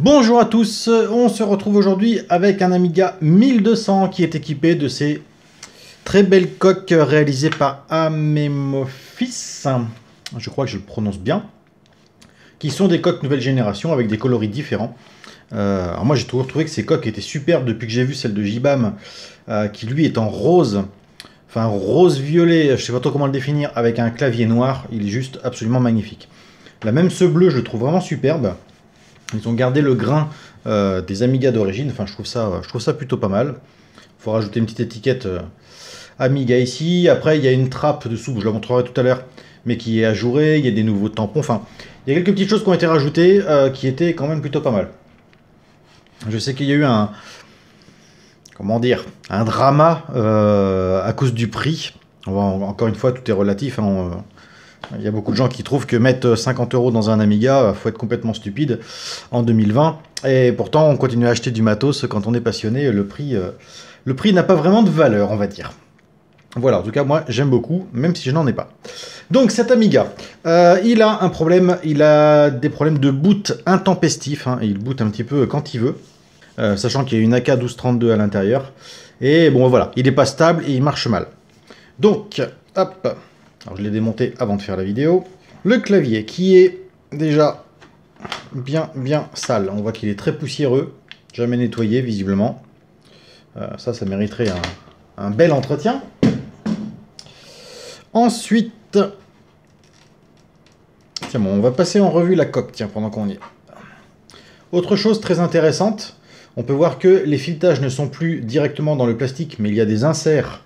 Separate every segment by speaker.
Speaker 1: Bonjour à tous, on se retrouve aujourd'hui avec un Amiga 1200 qui est équipé de ces très belles coques réalisées par Amemophis, je crois que je le prononce bien, qui sont des coques nouvelle génération avec des coloris différents. Alors moi j'ai toujours trouvé que ces coques étaient superbes depuis que j'ai vu celle de JBAM qui lui est en rose, enfin rose-violet, je sais pas trop comment le définir, avec un clavier noir, il est juste absolument magnifique. La même ce bleu je le trouve vraiment superbe. Ils ont gardé le grain des Amiga d'origine, enfin je trouve ça plutôt pas mal. Il faut rajouter une petite étiquette Amiga ici. Après il y a une trappe dessous, je la montrerai tout à l'heure, mais qui est ajourée, il y a des nouveaux tampons, enfin il y a quelques petites choses qui ont été rajoutées qui étaient quand même plutôt pas mal. Je sais qu'il y a eu un, comment dire, un drama à cause du prix. Encore une fois, tout est relatif, hein, il y a beaucoup de gens qui trouvent que mettre 50 € dans un Amiga, faut être complètement stupide en 2020. Et pourtant, on continue à acheter du matos quand on est passionné. Le prix n'a pas vraiment de valeur, on va dire. Voilà, en tout cas, moi, j'aime beaucoup, même si je n'en ai pas. Donc, cet Amiga, il a un problème. Il a des problèmes de boot intempestif. Hein, et il boot un petit peu quand il veut. Sachant qu'il y a une AK1232 à l'intérieur. Et bon, voilà, il n'est pas stable et il marche mal. Donc, hop. Alors je l'ai démonté avant de faire la vidéo. Le clavier qui est déjà bien sale. On voit qu'il est très poussiéreux. Jamais nettoyé visiblement. Ça mériterait un bel entretien. Ensuite, tiens bon, on va passer en revue la coque, tiens, pendant qu'on y est. Autre chose très intéressante, on peut voir que les filetages ne sont plus directement dans le plastique, mais il y a des inserts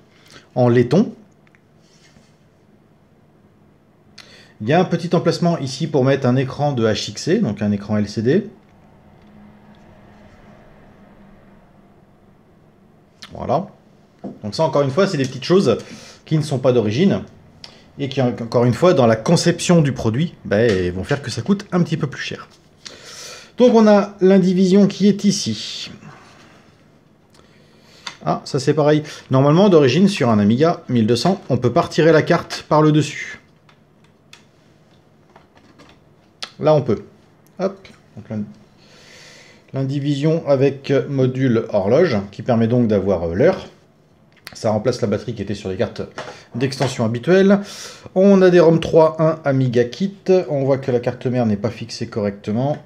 Speaker 1: en laiton. Il y a un petit emplacement ici pour mettre un écran de HXC, donc un écran LCD. Voilà. Donc ça, encore une fois, c'est des petites choses qui ne sont pas d'origine et qui, encore une fois, dans la conception du produit, vont faire que ça coûte un petit peu plus cher. Donc on a l'indivision qui est ici. Ah, ça c'est pareil. Normalement, d'origine, sur un Amiga 1200, on ne peut pas retirer la carte par le dessus. Là, on peut. Hop. L'indivision avec module horloge, qui permet donc d'avoir l'heure. Ça remplace la batterie qui était sur les cartes d'extension habituelles. On a des ROM 3.1 Amiga Kit. On voit que la carte mère n'est pas fixée correctement.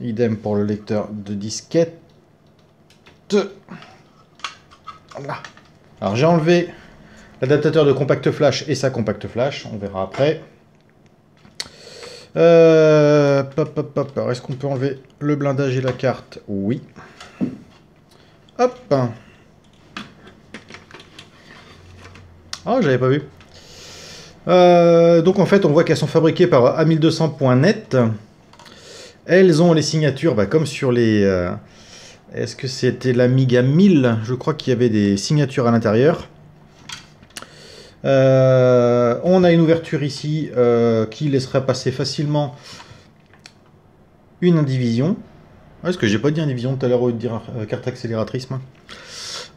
Speaker 1: Idem pour le lecteur de disquette. Voilà. Alors, j'ai enlevé l'adaptateur de compact flash et sa compact flash. On verra après. Est-ce qu'on peut enlever le blindage et la carte? Oui. Hop. Ah, j'avais pas vu. Donc en fait, on voit qu'elles sont fabriquées par A1200.net. Elles ont les signatures, comme sur les... Est-ce que c'était l'Amiga 1000? Je crois qu'il y avait des signatures à l'intérieur. On a une ouverture ici qui laisserait passer facilement une indivision. Est-ce que j'ai pas dit indivision tout à l'heure au lieu de dire carte accélératrice?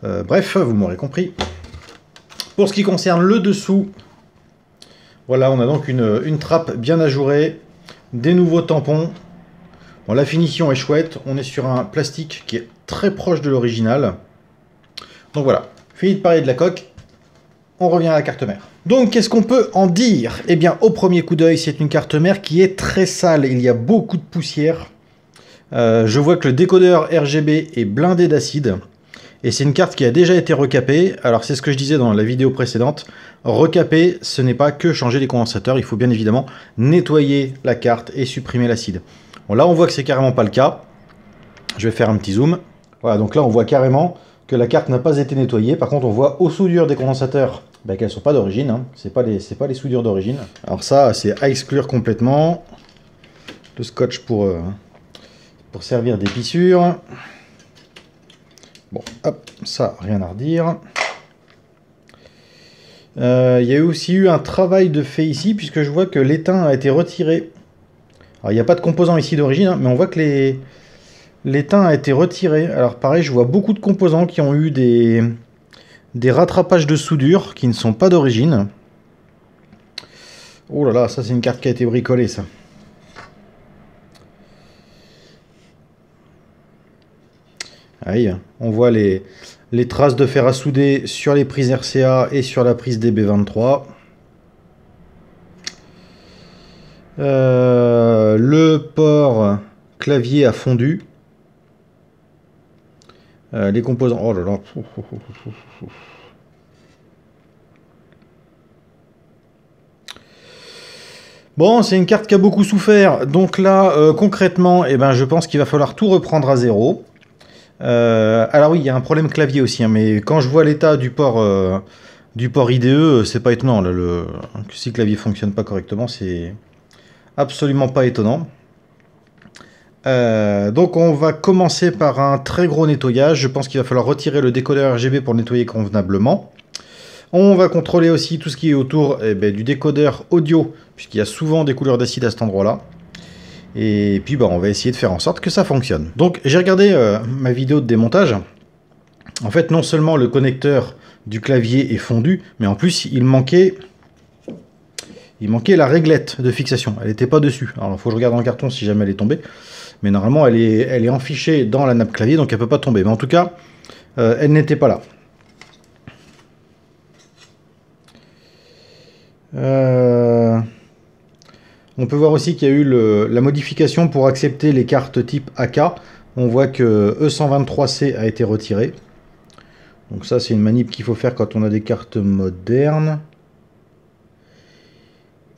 Speaker 1: Bref, vous m'aurez compris. Pour ce qui concerne le dessous, voilà, on a donc une trappe bien ajourée, des nouveaux tampons. Bon, la finition est chouette, on est sur un plastique qui est très proche de l'original. Donc voilà, fini de parler de la coque. On revient à la carte mère. Donc, qu'est-ce qu'on peut en dire? Eh bien, au premier coup d'œil, c'est une carte mère qui est très sale. Il y a beaucoup de poussière. Je vois que le décodeur RGB est blindé d'acide. Et c'est une carte qui a déjà été recapée. Alors, c'est ce que je disais dans la vidéo précédente. Recaper, ce n'est pas que changer les condensateurs. Il faut bien évidemment nettoyer la carte et supprimer l'acide. Bon, là, on voit que c'est carrément pas le cas. Je vais faire un petit zoom. Voilà, donc là, on voit carrément que la carte n'a pas été nettoyée. Par contre, on voit aux soudures des condensateurs qu'elles ne sont pas d'origine. Hein. C'est pas les soudures d'origine. Alors ça, c'est à exclure complètement. Le scotch pour servir d'épissure. Bon, hop, ça, rien à redire. Il y a aussi eu un travail de fait ici, puisque je vois que l'étain a été retiré. Alors, il n'y a pas de composants ici d'origine, hein, mais on voit que l'étain a été retiré. Alors pareil, je vois beaucoup de composants qui ont eu des rattrapages de soudure qui ne sont pas d'origine. Oh là là, ça c'est une carte qui a été bricolée, ça. Aïe, on voit les traces de fer à souder sur les prises RCA et sur la prise DB23. Le port clavier a fondu. Les composants... Oh là là. Bon, c'est une carte qui a beaucoup souffert. Donc là, concrètement, eh ben, je pense qu'il va falloir tout reprendre à zéro. Alors oui, il y a un problème clavier aussi, hein, mais quand je vois l'état du port IDE, c'est pas étonnant. Là, si le clavier fonctionne pas correctement, c'est absolument pas étonnant. Donc on va commencer par un très gros nettoyage. Je pense qu'il va falloir retirer le décodeur RGB pour le nettoyer convenablement. On va contrôler aussi tout ce qui est autour du décodeur audio, puisqu'il y a souvent des couleurs d'acide à cet endroit-là. Et puis on va essayer de faire en sorte que ça fonctionne. Donc j'ai regardé ma vidéo de démontage. En fait, non seulement le connecteur du clavier est fondu, mais en plus il manquait la réglette de fixation. Elle n'était pas dessus. Alors il faut que je regarde dans le carton si jamais elle est tombée. Mais normalement elle est enfichée dans la nappe clavier, donc elle ne peut pas tomber. Mais en tout cas, elle n'était pas là. On peut voir aussi qu'il y a eu la modification pour accepter les cartes type AK. On voit que E123C a été retiré. Donc ça, c'est une manip qu'il faut faire quand on a des cartes modernes.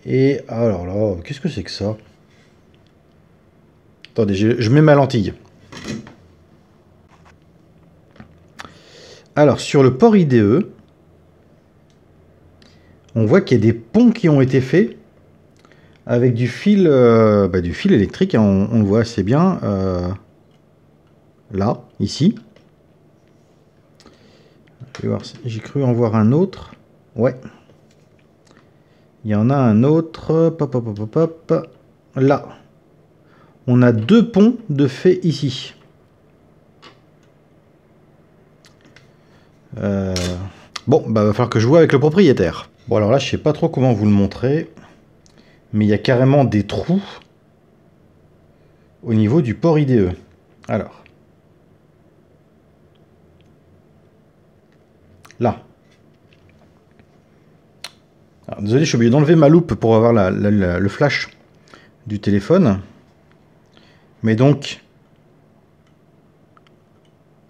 Speaker 1: Et alors là, qu'est-ce que c'est que ça? Attendez, je mets ma lentille. Alors, sur le port IDE, on voit qu'il y a des ponts qui ont été faits avec du fil électrique, hein, on le voit assez bien, là, ici. J'ai cru en voir un autre. Ouais. Il y en a un autre. Là. On a 2 ponts de fait ici. Bon, va falloir que je vois avec le propriétaire. Bon, alors là, je sais pas trop comment vous le montrer. Mais il y a carrément des trous au niveau du port IDE. Alors. Là. Alors, désolé, je suis obligé d'enlever ma loupe pour avoir le flash du téléphone. Mais donc,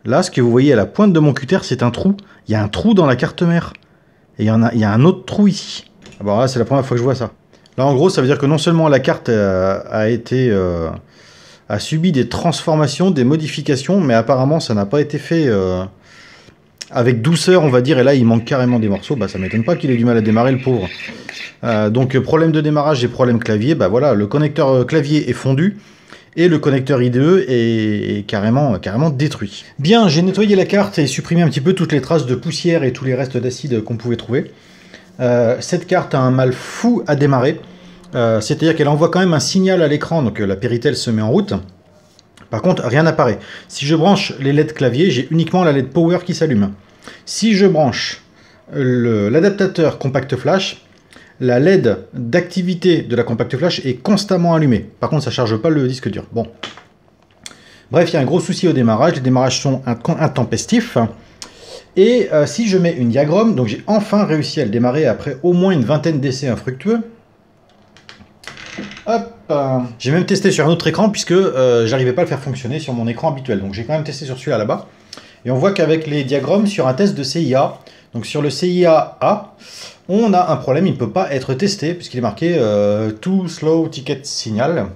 Speaker 1: là, ce que vous voyez à la pointe de mon cutter, c'est un trou. Il y a un trou dans la carte mère. Et il y a un autre trou ici. Alors là, c'est la première fois que je vois ça. Là, en gros, ça veut dire que non seulement la carte a subi des transformations, des modifications, mais apparemment, ça n'a pas été fait avec douceur, on va dire. Et là, il manque carrément des morceaux. Ça m'étonne pas qu'il ait du mal à démarrer, le pauvre. Donc, problème de démarrage et problème clavier. Voilà, le connecteur clavier est fondu. Et le connecteur IDE est carrément détruit. Bien, j'ai nettoyé la carte et supprimé un petit peu toutes les traces de poussière et tous les restes d'acide qu'on pouvait trouver. Cette carte a un mal fou à démarrer. C'est-à-dire qu'elle envoie quand même un signal à l'écran, donc la Péritel se met en route. Par contre, rien n'apparaît. Si je branche les LED clavier, j'ai uniquement la LED Power qui s'allume. Si je branche l'adaptateur Compact Flash, la LED d'activité de la Compact Flash est constamment allumée. Par contre, ça ne charge pas le disque dur. Bon. Bref, il y a un gros souci au démarrage. Les démarrages sont intempestifs. Et si je mets une diagramme, donc j'ai enfin réussi à le démarrer après au moins une vingtaine d'essais infructueux. Hop. J'ai même testé sur un autre écran puisque j'arrivais pas à le faire fonctionner sur mon écran habituel. Donc j'ai quand même testé sur celui-là là-bas. Et on voit qu'avec les diagrammes sur un test de CIA, donc sur le CIA A, on a un problème, il ne peut pas être testé puisqu'il est marqué Too Slow Ticket Signal.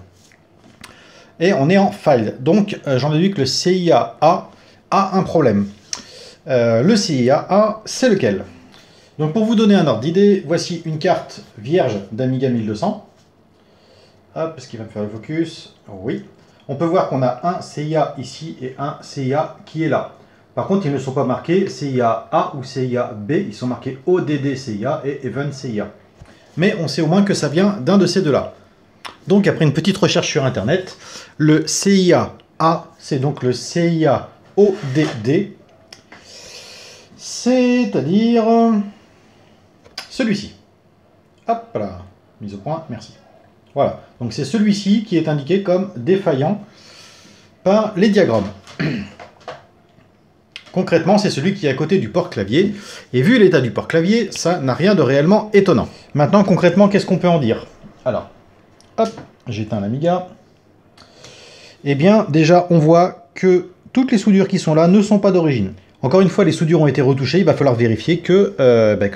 Speaker 1: Et on est en file. Donc j'en déduis que le CIA A a un problème. Le CIA A, c'est lequel? Donc pour vous donner un ordre d'idée, voici une carte vierge d'Amiga 1200. Hop, est-ce qu'il va me faire le focus? Oui. On peut voir qu'on a un CIA ici et un CIA qui est là. Par contre, ils ne sont pas marqués CIA A ou CIA B, ils sont marqués ODD CIA et Even CIA. Mais on sait au moins que ça vient d'un de ces deux-là. Donc après une petite recherche sur Internet, le CIA A, c'est donc le CIA ODD, c'est-à-dire celui-ci. Hop là, mise au point, merci. Voilà, donc c'est celui-ci qui est indiqué comme défaillant par les diagrammes. Concrètement, c'est celui qui est à côté du port clavier. Et vu l'état du port clavier, ça n'a rien de réellement étonnant. Maintenant, concrètement, qu'est-ce qu'on peut en dire? Alors, hop, j'éteins l'Amiga. Eh bien, déjà, on voit que toutes les soudures qui sont là ne sont pas d'origine. Encore une fois, les soudures ont été retouchées, il va falloir vérifier que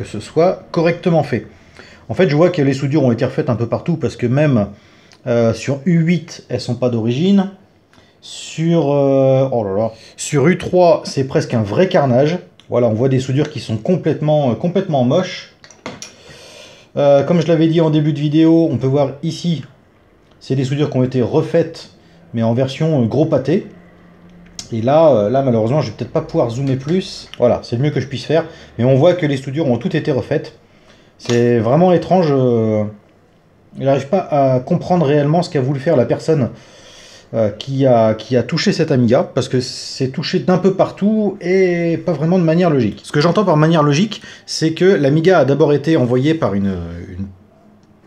Speaker 1: ce soit correctement fait. En fait, je vois que les soudures ont été refaites un peu partout, parce que même sur U8, elles ne sont pas d'origine. Sur U3, c'est presque un vrai carnage. Voilà, on voit des soudures qui sont complètement moches. Comme je l'avais dit en début de vidéo, on peut voir ici, c'est des soudures qui ont été refaites, mais en version gros pâté. Et là, malheureusement, je vais peut-être pas pouvoir zoomer plus. Voilà, c'est le mieux que je puisse faire. Mais on voit que les soudures ont toutes été refaites. C'est vraiment étrange. Il n'arrive pas à comprendre réellement ce qu'a voulu faire la personne qui a touché cet Amiga, parce que c'est touché d'un peu partout et pas vraiment de manière logique. Ce que j'entends par manière logique, c'est que l'Amiga a d'abord été envoyé par une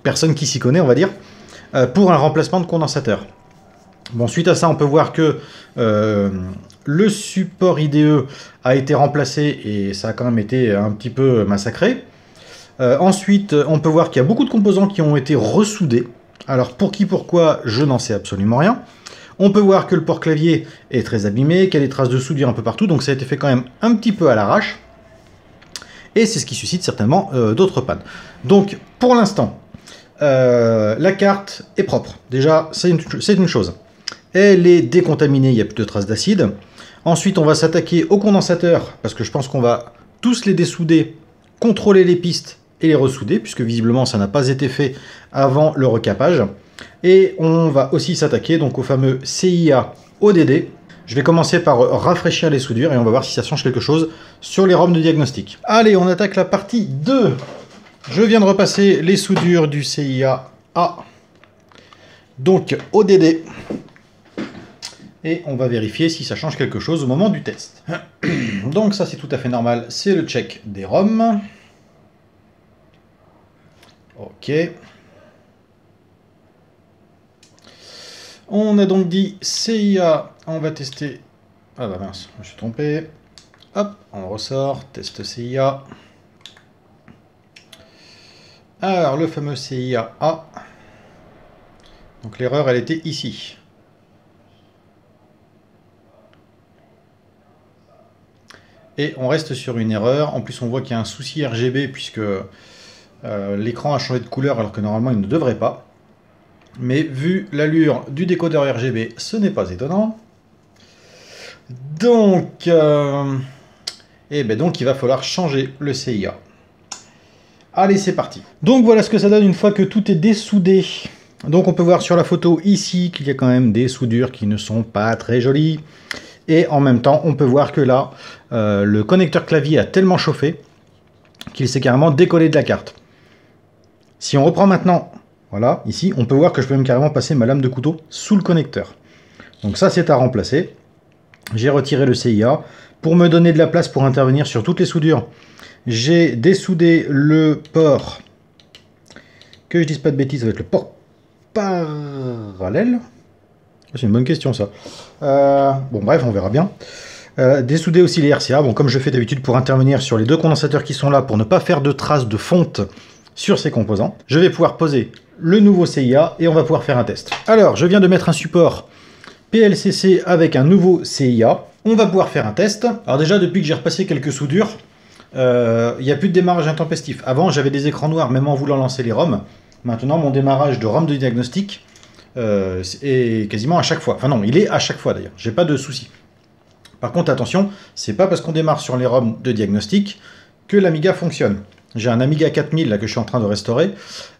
Speaker 1: personne qui s'y connaît, on va dire, pour un remplacement de condensateur. Bon, suite à ça, on peut voir que le support IDE a été remplacé et ça a quand même été un petit peu massacré. Ensuite, on peut voir qu'il y a beaucoup de composants qui ont été ressoudés. Alors, pour qui, pourquoi, je n'en sais absolument rien. On peut voir que le port clavier est très abîmé, qu'il y a des traces de soudure un peu partout, donc ça a été fait quand même un petit peu à l'arrache. Et c'est ce qui suscite certainement d'autres pannes. Donc, pour l'instant, la carte est propre. Déjà, c'est une chose. Elle est décontaminée, il n'y a plus de traces d'acide. Ensuite, on va s'attaquer au condensateur, parce que je pense qu'on va tous les dessouder, contrôler les pistes et les ressouder, puisque visiblement ça n'a pas été fait avant le recapage. Et on va aussi s'attaquer donc au fameux CIA ODD. Je vais commencer par rafraîchir les soudures et on va voir si ça change quelque chose sur les ROM de diagnostic. Allez, on attaque la partie 2. Je viens de repasser les soudures du CIA A, donc ODD. Et on va vérifier si ça change quelque chose au moment du test. Donc ça c'est tout à fait normal, c'est le check des ROM. Ok. On a donc dit CIA, on va tester... Ah bah mince, je me suis trompé. Hop, on ressort, test CIA. Alors le fameux CIA A. Donc l'erreur elle était ici. Et on reste sur une erreur. En plus on voit qu'il y a un souci RGB puisque l'écran a changé de couleur alors que normalement il ne devrait pas. Mais vu l'allure du décodeur RGB, ce n'est pas étonnant. Donc, donc il va falloir changer le CIA. Allez, c'est parti. Donc voilà ce que ça donne une fois que tout est dessoudé. Donc on peut voir sur la photo ici qu'il y a quand même des soudures qui ne sont pas très jolies. Et en même temps, on peut voir que là, le connecteur clavier a tellement chauffé qu'il s'est carrément décollé de la carte. Si on reprend maintenant... Voilà, ici, on peut voir que je peux même carrément passer ma lame de couteau sous le connecteur. Donc ça, c'est à remplacer. J'ai retiré le CIA. Pour me donner de la place pour intervenir sur toutes les soudures, j'ai dessoudé le port, que je dise pas de bêtises, avec le port parallèle. C'est une bonne question, ça. Bon, bref, on verra bien. Dessouder aussi les RCA, bon, comme je fais d'habitude pour intervenir sur les deux condensateurs qui sont là, pour ne pas faire de traces de fonte sur ces composants. Je vais pouvoir poser le nouveau CIA et on va pouvoir faire un test. Alors, je viens de mettre un support PLCC avec un nouveau CIA. On va pouvoir faire un test. Alors déjà, depuis que j'ai repassé quelques soudures, il n'y a plus de démarrage intempestif. Avant, j'avais des écrans noirs même en voulant lancer les ROM. Maintenant, mon démarrage de ROM de diagnostic est quasiment à chaque fois. Enfin non, il est à chaque fois d'ailleurs. J'ai pas de souci. Par contre, attention, c'est pas parce qu'on démarre sur les ROM de diagnostic que l'Amiga fonctionne. J'ai un Amiga 4000 là, que je suis en train de restaurer.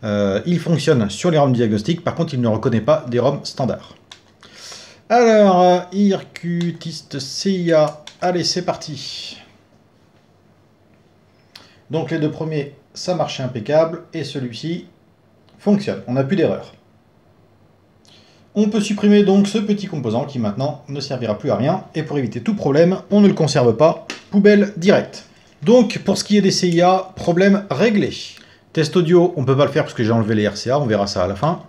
Speaker 1: Il fonctionne sur les ROM diagnostic. Par contre, il ne reconnaît pas des ROM standards. Alors, Irkutist CIA. Allez, c'est parti. Donc, les deux premiers, ça marchait impeccable. Et celui-ci fonctionne. On n'a plus d'erreur. On peut supprimer donc ce petit composant qui maintenant ne servira plus à rien. Et pour éviter tout problème, on ne le conserve pas. Poubelle directe. Donc, pour ce qui est des CIA, problème réglé. Test audio, on ne peut pas le faire parce que j'ai enlevé les RCA, on verra ça à la fin.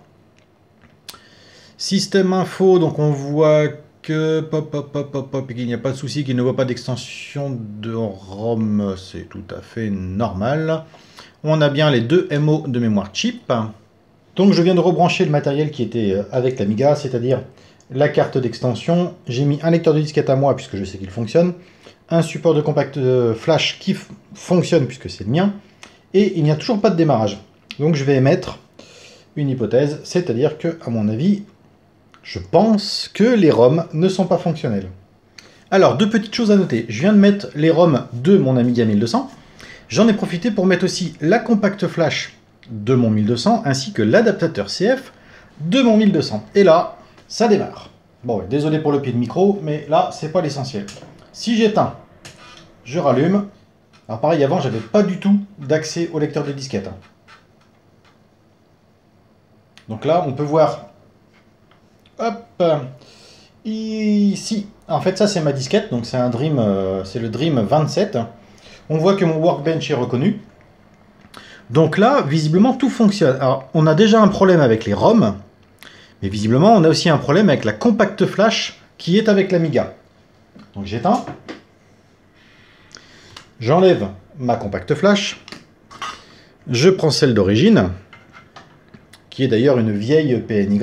Speaker 1: Système info, donc on voit Il n'y a pas de souci qu'il ne voit pas d'extension de ROM, c'est tout à fait normal. On a bien les deux MO de mémoire chip. Donc je viens de rebrancher le matériel qui était avec l'Amiga, c'est-à-dire la carte d'extension. J'ai mis un lecteur de disquette à moi puisque je sais qu'il fonctionne, un support de compact flash qui fonctionne puisque c'est le mien, et il n'y a toujours pas de démarrage. Donc je vais émettre une hypothèse, c'est-à-dire que, à mon avis, je pense que les ROM ne sont pas fonctionnels. Alors, deux petites choses à noter. Je viens de mettre les ROM de mon Amiga 1200. J'en ai profité pour mettre aussi la compact flash de mon 1200, ainsi que l'adaptateur CF de mon 1200. Et là, ça démarre. Bon, désolé pour le pied de micro, mais là, c'est pas l'essentiel. Si j'éteins, je rallume. Alors pareil, avant, j'avais pas du tout d'accès au lecteur de disquette. Donc là, on peut voir, hop, ici. En fait, ça, c'est ma disquette, donc c'est un Dream, c'est le Dream 27. On voit que mon Workbench est reconnu. Donc là, visiblement, tout fonctionne. Alors, on a déjà un problème avec les ROM, mais visiblement, on a aussi un problème avec la compact flash qui est avec l'Amiga. Donc j'éteins. J'enlève ma compact flash. Je prends celle d'origine, qui est d'ailleurs une vieille PNY.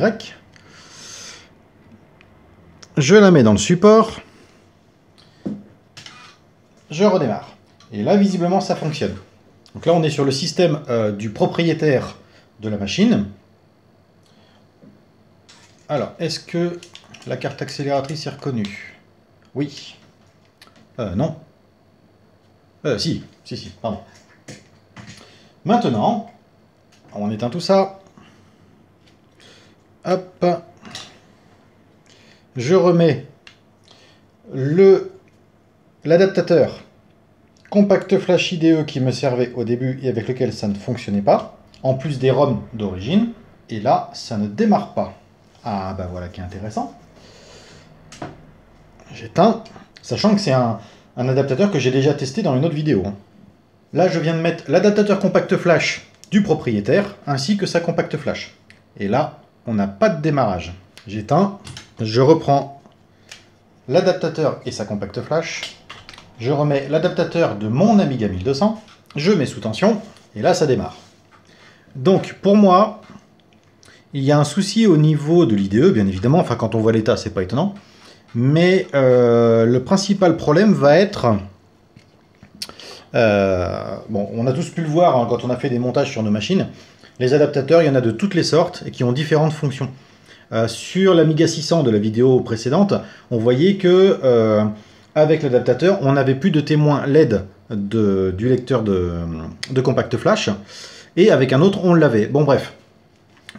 Speaker 1: Je la mets dans le support. Je redémarre. Et là, visiblement, ça fonctionne. Donc là, on est sur le système du propriétaire de la machine. Alors, est-ce que la carte accélératrice est reconnue? Oui. Non. Si, pardon. Maintenant, on éteint tout ça. Hop. Je remets l'adaptateur compact flash IDE qui me servait au début et avec lequel ça ne fonctionnait pas, en plus des ROM d'origine, et là, ça ne démarre pas. Ah, bah voilà qui est intéressant. J'éteins, sachant que c'est un adaptateur que j'ai déjà testé dans une autre vidéo. Là, je viens de mettre l'adaptateur compact flash du propriétaire, ainsi que sa compact flash. Et là, on n'a pas de démarrage. J'éteins, je reprends l'adaptateur et sa compact flash, je remets l'adaptateur de mon Amiga 1200, je mets sous tension, et là, ça démarre. Donc, pour moi, il y a un souci au niveau de l'IDE, bien évidemment, enfin, quand on voit l'état, c'est pas étonnant, mais le principal problème va être... bon, on a tous pu le voir hein, quand on a fait des montages sur nos machines, les adaptateurs, il y en a de toutes les sortes et qui ont différentes fonctions. Sur l'Amiga 600 de la vidéo précédente, on voyait que avec l'adaptateur, on n'avait plus de témoin LED du lecteur de compact flash, et avec un autre, on l'avait. Bon bref,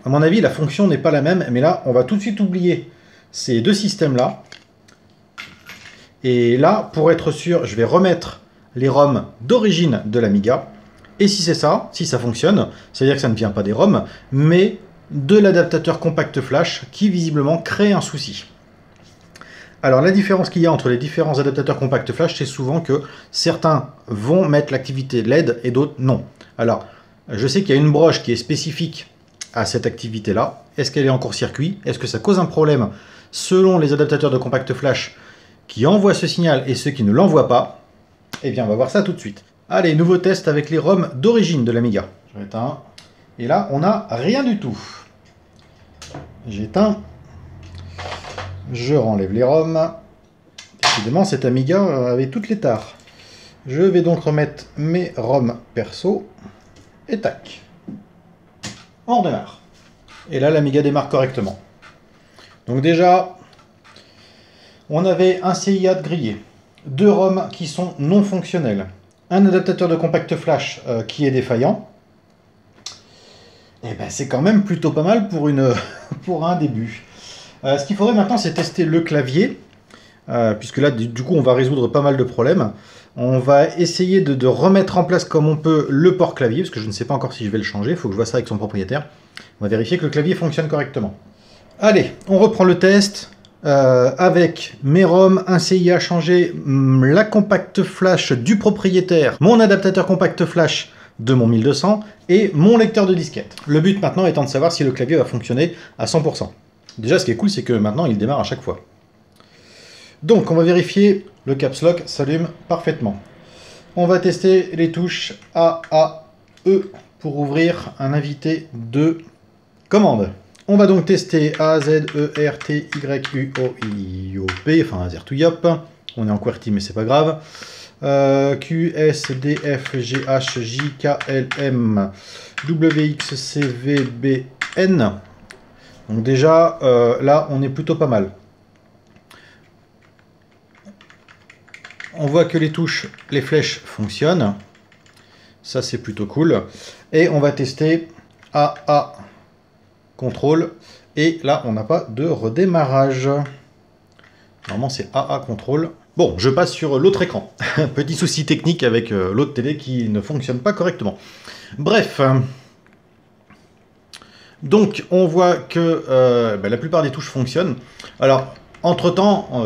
Speaker 1: à mon avis, la fonction n'est pas la même, mais là, on va tout de suite oublier ces deux systèmes-là. Et là, pour être sûr, je vais remettre les ROM d'origine de l'Amiga. Et si c'est ça, si ça fonctionne, c'est-à-dire que ça ne vient pas des ROM, mais de l'adaptateur compact flash qui visiblement crée un souci. Alors la différence qu'il y a entre les différents adaptateurs compact flash, c'est souvent que certains vont mettre l'activité LED et d'autres non. Alors, je sais qu'il y a une broche qui est spécifique à cette activité-là. Est-ce qu'elle est en court-circuit? Est-ce que ça cause un problème selon les adaptateurs de compact flash qui envoient ce signal et ceux qui ne l'envoient pas? Eh bien, on va voir ça tout de suite. Allez, nouveau test avec les ROM d'origine de l'Amiga. Je rééteins. Et là, on n'a rien du tout. J'éteins. Je renlève les ROM. Décidément, cet Amiga avait toutes les tares. Je vais donc remettre mes ROM perso. Et tac. On redémarre. Et là, l'Amiga démarre correctement. Donc déjà, on avait un CIA de grillé. Deux ROM qui sont non fonctionnels. Un adaptateur de compact flash qui est défaillant. Et ben c'est quand même plutôt pas mal pour, pour un début. Ce qu'il faudrait maintenant, c'est tester le clavier. Puisque là, du coup, on va résoudre pas mal de problèmes. On va essayer de remettre en place comme on peut le port clavier, parce que je ne sais pas encore si je vais le changer. Il faut que je vois ça avec son propriétaire. On va vérifier que le clavier fonctionne correctement. Allez, on reprend le test. Avec mes ROM, un CIA changé, la compact flash du propriétaire, mon adaptateur compact flash de mon 1200 et mon lecteur de disquette. Le but maintenant étant de savoir si le clavier va fonctionner à 100%. Déjà, ce qui est cool, c'est que maintenant, il démarre à chaque fois. Donc on va vérifier, le caps lock s'allume parfaitement. On va tester les touches A, A, E pour ouvrir un invité de commande. On va donc tester A, Z, E, R, T, Y, U, O, I, O, P, enfin Z to Yop. On est en QWERTY mais c'est pas grave. Q, S, D, F, G, H, J, K, L, M, W, X, C, V, B, N. Donc déjà, là, on est plutôt pas mal. On voit que les touches, les flèches fonctionnent. Ça, c'est plutôt cool. Et on va tester AA contrôle. Et là, on n'a pas de redémarrage. Normalement, c'est AA contrôle. Bon, je passe sur l'autre écran. Petit souci technique avec l'autre télé qui ne fonctionne pas correctement. Bref. Donc, on voit que la plupart des touches fonctionnent. Alors, entre-temps,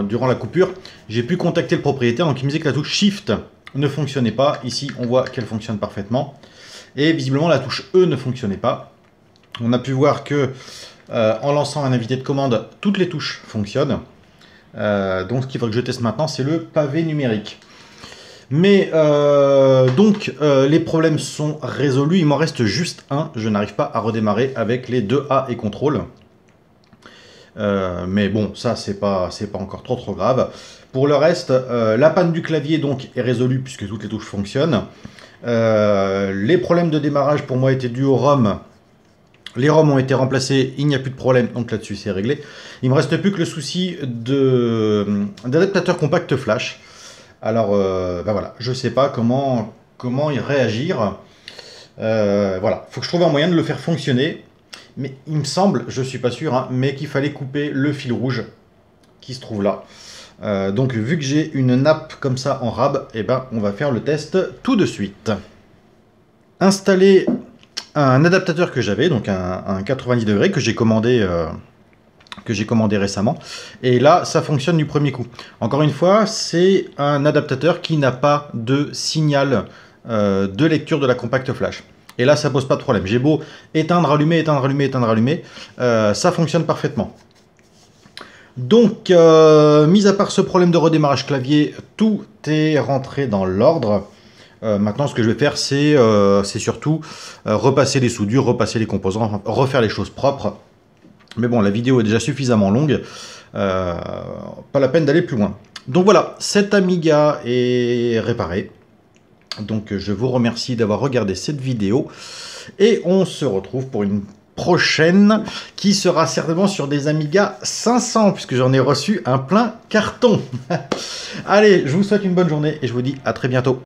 Speaker 1: durant la coupure, j'ai pu contacter le propriétaire. Donc, il me disait que la touche Shift ne fonctionnait pas. Ici, on voit qu'elle fonctionne parfaitement. Et visiblement, la touche E ne fonctionnait pas. On a pu voir que, en lançant un invité de commande, toutes les touches fonctionnent. Donc, ce qu'il faut que je teste maintenant, c'est le pavé numérique. Mais les problèmes sont résolus. Il m'en reste juste un. Je n'arrive pas à redémarrer avec les deux A et contrôle. Mais bon, ça, c'est pas encore trop grave. Pour le reste, la panne du clavier donc est résolue puisque toutes les touches fonctionnent. Les problèmes de démarrage pour moi étaient dus aux ROM. Les ROM ont été remplacés, il n'y a plus de problème, donc là-dessus c'est réglé. Il ne me reste plus que le souci d'adaptateur compact flash. Alors voilà, je ne sais pas comment y réagir. Voilà, il faut que je trouve un moyen de le faire fonctionner. Mais il me semble, je ne suis pas sûr, hein, mais qu'il fallait couper le fil rouge qui se trouve là. Donc vu que j'ai une nappe comme ça en rab, eh ben, on va faire le test tout de suite. Installer un adaptateur que j'avais, donc un 90 degrés que j'ai commandé récemment. Et là, ça fonctionne du premier coup. Encore une fois, c'est un adaptateur qui n'a pas de signal de lecture de la compact flash. Et là, ça pose pas de problème. J'ai beau éteindre, allumer, éteindre, allumer, éteindre, allumer, ça fonctionne parfaitement. Donc, mis à part ce problème de redémarrage clavier, tout est rentré dans l'ordre. Maintenant, ce que je vais faire, c'est surtout repasser les soudures, repasser les composants, refaire les choses propres. Mais bon, la vidéo est déjà suffisamment longue. Pas la peine d'aller plus loin. Donc voilà, cet Amiga est réparé. Donc je vous remercie d'avoir regardé cette vidéo. Et on se retrouve pour une prochaine qui sera certainement sur des Amiga 500 puisque j'en ai reçu un plein carton. Allez, je vous souhaite une bonne journée et je vous dis à très bientôt.